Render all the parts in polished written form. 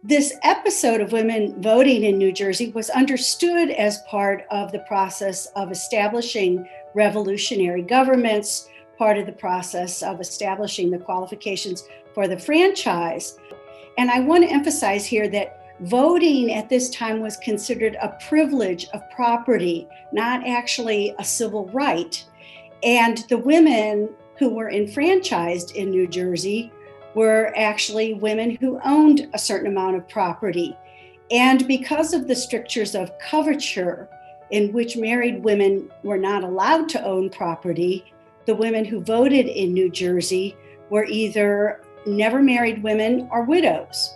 This episode of women voting in New Jersey was understood as part of the process of establishing revolutionary governments, part of the process of establishing the qualifications for the franchise. And I want to emphasize here that voting at this time was considered a privilege of property, not actually a civil right. And the women who were enfranchised in New Jersey were actually women who owned a certain amount of property. And because of the strictures of coverture, in which married women were not allowed to own property, the women who voted in New Jersey were either never married women or widows.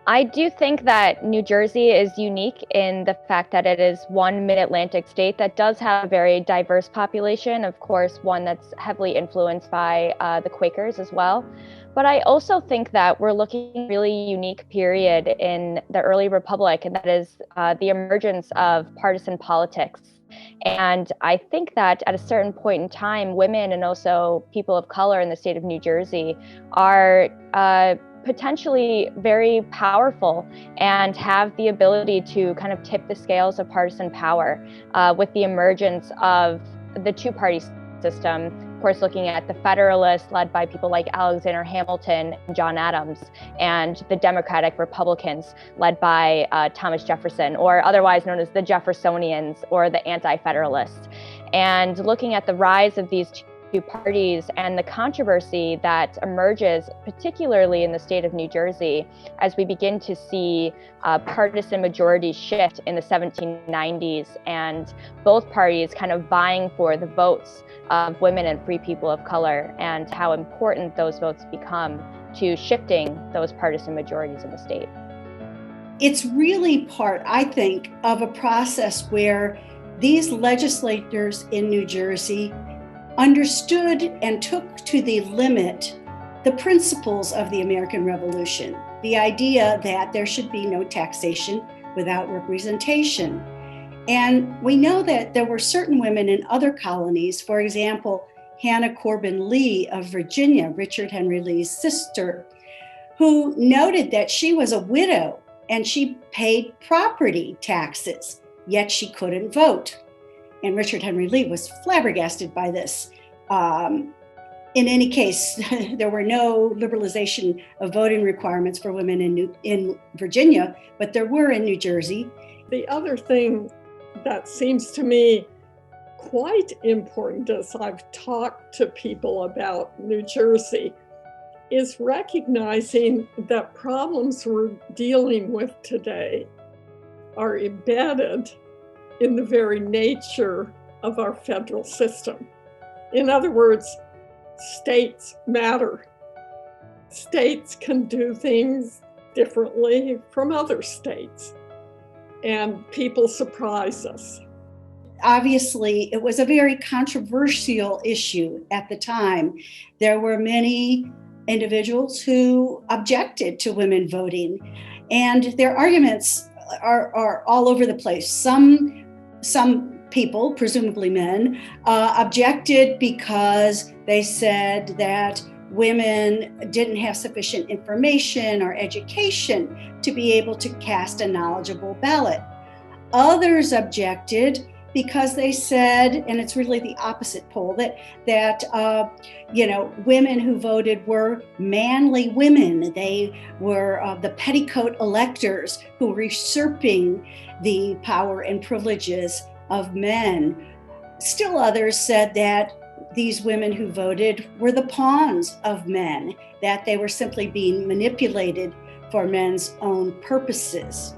I do think that New Jersey is unique in the fact that it is one mid-Atlantic state that does have a very diverse population, of course, one that's heavily influenced by the Quakers as well. But I also think that we're looking at a really unique period in the early republic, and that is the emergence of partisan politics. And I think that at a certain point in time, women and also people of color in the state of New Jersey are potentially very powerful and have the ability to kind of tip the scales of partisan power with the emergence of the two-party system. Of course, looking at the Federalists led by people like Alexander Hamilton and John Adams, and the Democratic Republicans led by Thomas Jefferson, or otherwise known as the Jeffersonians or the Anti-Federalists. And looking at the rise of these two parties and the controversy that emerges, particularly in the state of New Jersey, as we begin to see partisan majorities shift in the 1790s, and both parties kind of vying for the votes of women and free people of color, and how important those votes become to shifting those partisan majorities in the state. It's really part, I think, of a process where these legislators in New Jersey understood and took to the limit the principles of the American Revolution, the idea that there should be no taxation without representation. And we know that there were certain women in other colonies, for example, Hannah Corbin Lee of Virginia, Richard Henry Lee's sister, who noted that she was a widow and she paid property taxes, yet she couldn't vote. And Richard Henry Lee was flabbergasted by this. In any case, there were no liberalization of voting requirements for women in Virginia, but there were in New Jersey. The other thing that seems to me quite important as I've talked to people about New Jersey is recognizing that problems we're dealing with today are embedded in the very nature of our federal system. In other words, states matter. States can do things differently from other states, and people surprise us. Obviously, it was a very controversial issue at the time. There were many individuals who objected to women voting, and their arguments are all over the place. Some people, presumably men, objected because they said that women didn't have sufficient information or education to be able to cast a knowledgeable ballot. Others objected because they said, and it's really the opposite pole, that women who voted were manly women. They were the petticoat electors who were usurping the power and privileges of men. Still others said that these women who voted were the pawns of men, that they were simply being manipulated for men's own purposes.